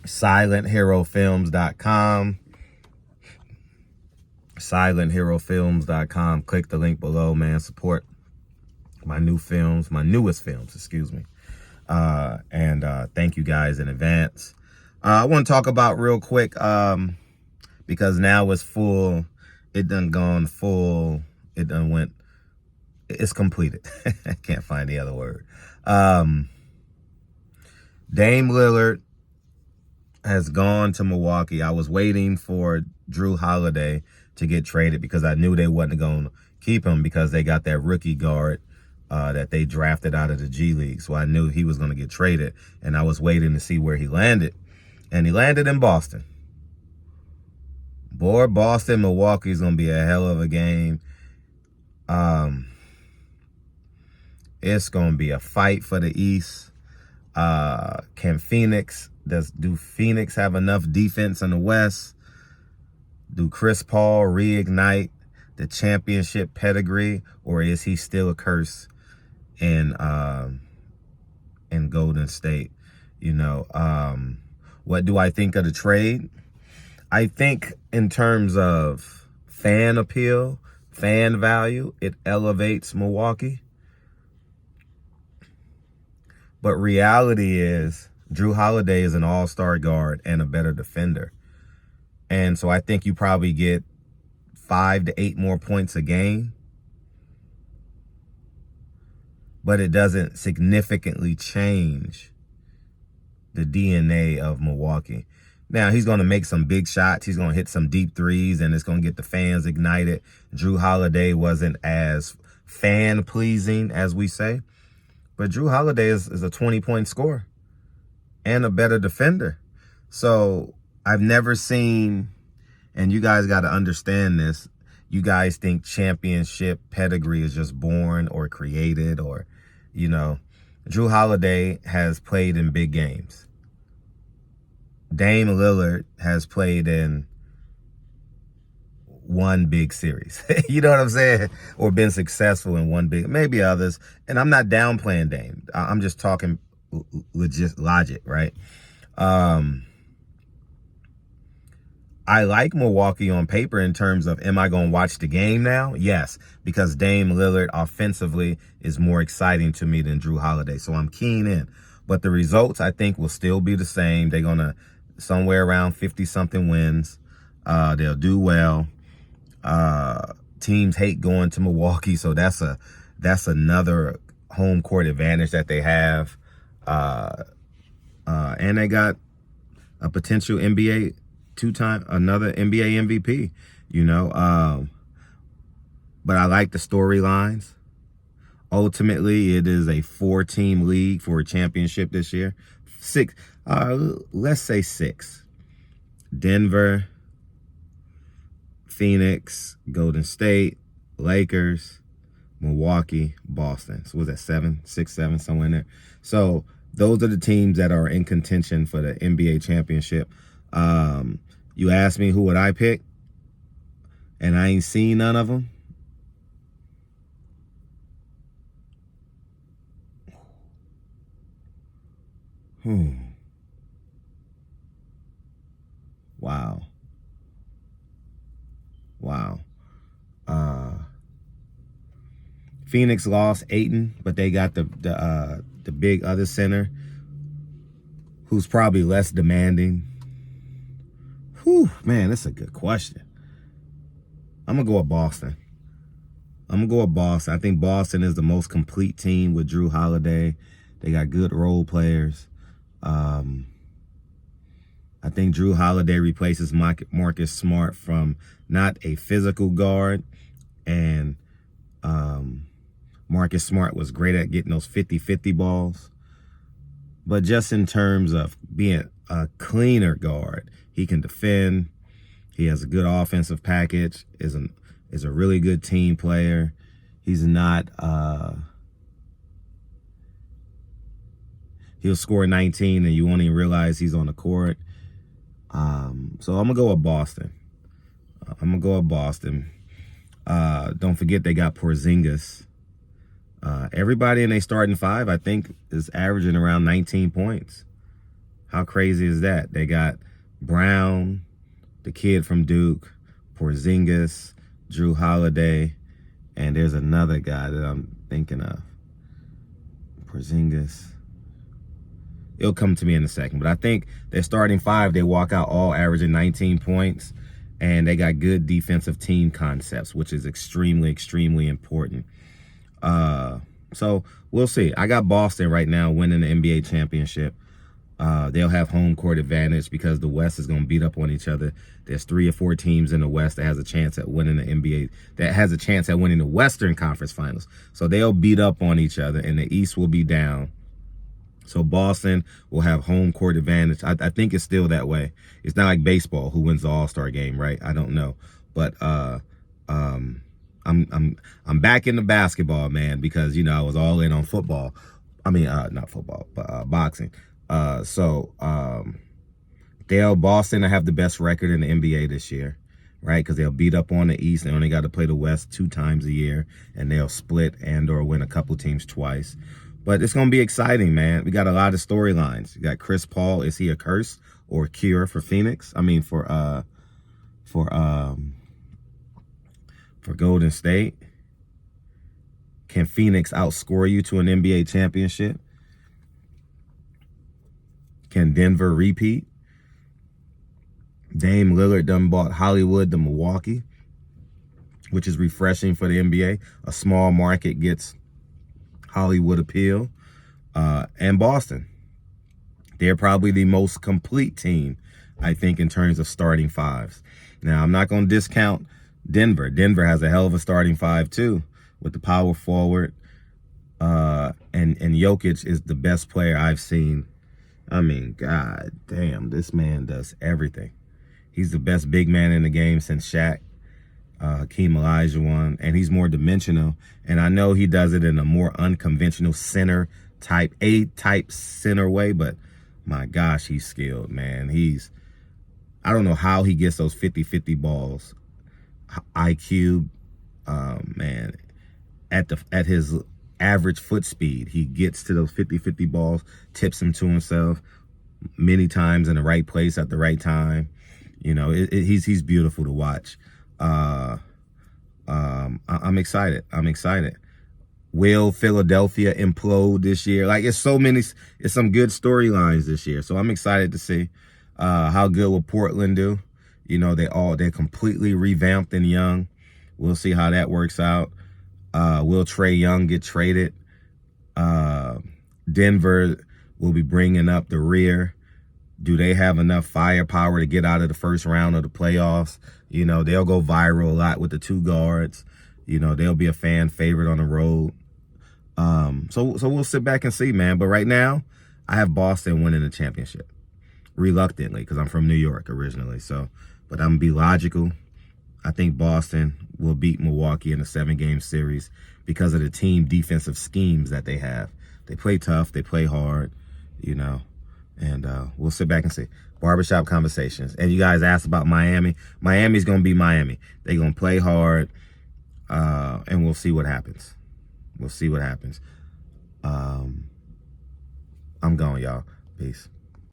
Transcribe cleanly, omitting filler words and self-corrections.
SilentHeroFilms.com. SilentHeroFilms.com. Click the link below, man. Support my newest films, excuse me. And thank you guys in advance. I want to talk about real quick, because now it's full. It done gone full. It done went. It's completed. I can't find the other word. Dame Lillard has gone to Milwaukee. I was waiting for Jrue Holiday to get traded because I knew they wasn't going to keep him because they got that rookie guard that they drafted out of the G League. So I knew he was going to get traded, and I was waiting to see where he landed. And he landed in Boston. Boy, Boston, Milwaukee is going to be a hell of a game. It's going to be a fight for the East. Do Phoenix have enough defense in the West? Do Chris Paul reignite the championship pedigree, or is he still a curse in Golden State? You know, what do I think of the trade? I think in terms of fan appeal, fan value, it elevates Milwaukee. But reality is Jrue Holiday is an all-star guard and a better defender. And so I think you probably get 5 to 8 more points a game. But it doesn't significantly change the DNA of Milwaukee. Now, he's going to make some big shots. He's going to hit some deep threes, and it's going to get the fans ignited. Jrue Holiday wasn't as fan-pleasing, as we say. But Jrue Holiday is a 20-point scorer and a better defender. So I've never seen, and you guys got to understand this, you guys think championship pedigree is just born or created, or, you know, Jrue Holiday has played in big games. Dame Lillard has played in one big series. You know what I'm saying? Or been successful in one big, maybe others. And I'm not downplaying Dame. I'm just talking legit logic, right? I like Milwaukee on paper in terms of, am I going to watch the game now? Yes, because Dame Lillard offensively is more exciting to me than Jrue Holiday. So I'm keen in. But the results, I think, will still be the same. They're going to somewhere around 50-something wins. They'll do well. Teams hate going to Milwaukee, so that's another home court advantage that they have. And they got a potential NBA another NBA MVP, you know. But I like the storylines. Ultimately, it is a 4-team league for a championship this year. 6, let's say 6. Denver, Phoenix, Golden State, Lakers, Milwaukee, Boston. So was that 7, 6, 7, somewhere in there? So those are the teams that are in contention for the NBA championship. You asked me who would I pick, and I ain't seen none of them. Wow. Phoenix lost Ayton, but they got the big other center who's probably less demanding. Man, that's a good question. I'm going to go with Boston. I think Boston is the most complete team with Jrue Holiday. They got good role players. I think Jrue Holiday replaces Marcus Smart from not a physical guard, and Marcus Smart was great at getting those 50-50 balls. But just in terms of being a cleaner guard, he can defend. He has a good offensive package, is a really good team player. He's not, he'll score 19 and you won't even realize he's on the court. So I'm going to go with Boston. Don't forget they got Porzingis. Everybody in their starting 5, I think, is averaging around 19 points. How crazy is that? They got Brown, the kid from Duke, Porzingis, Drew Holiday, and there's another guy that I'm thinking of. Porzingis. It'll come to me in a second, but I think their starting five, they walk out all averaging 19 points, and they got good defensive team concepts, which is extremely, extremely important. So we'll see. I got Boston right now winning the NBA championship. They'll have home court advantage because the West is going to beat up on each other. There's 3 or 4 teams in the West that has a chance at winning the NBA, that has a chance at winning the Western Conference Finals. So they'll beat up on each other, and the East will be down. So Boston will have home court advantage. I think it's still that way. It's not like baseball, who wins the All-Star game, right? I don't know, but I'm back into basketball, man, because I was all in on football. I mean, not football, but boxing. Boston will have the best record in the NBA this year, right? Because they'll beat up on the East. They only got to play the West 2 times a year, and they'll split and or win a couple teams twice. But it's going to be exciting, man. We got a lot of storylines. You got Chris Paul. Is he a curse or a cure for Phoenix? I mean, for Golden State. Can Phoenix outscore you to an NBA championship? Can Denver repeat? Dame Lillard done bought Hollywood to Milwaukee, which is refreshing for the NBA. A small market gets Hollywood appeal. And Boston. They're probably the most complete team, I think, in terms of starting fives. Now, I'm not going to discount Denver. Denver has a hell of a starting five, too, with the power forward. And Jokic is the best player I've seen. I mean, god damn, this man does everything. He's the best big man in the game since Shaq, Hakeem Olajuwon, and he's more dimensional. And I know he does it in a more unconventional center type, A-type center way, but my gosh, he's skilled, man. I don't know how he gets those 50-50 balls. IQ, man, at his average foot speed, he gets to those 50-50 balls, tips them to himself many times in the right place at the right time. He's beautiful to watch. I'm excited. Will Philadelphia implode this year? Like, it's some good storylines this year. So I'm excited to see how good will Portland do. They're completely revamped and young. We'll see how that works out. Will Trae Young get traded? Denver will be bringing up the rear. Do they have enough firepower to get out of the first round of the playoffs? They'll go viral a lot with the 2 guards. They'll be a fan favorite on the road. So we'll sit back and see, man. But right now, I have Boston winning the championship. Reluctantly, because I'm from New York originally. But I'm going to be logical. I think Boston will beat Milwaukee in a 7-game series because of the team defensive schemes that they have. They play tough. They play hard, and we'll sit back and see. Barbershop Conversations. And you guys asked about Miami. Miami's going to be Miami. They're going to play hard, and we'll see what happens. I'm going, y'all. Peace.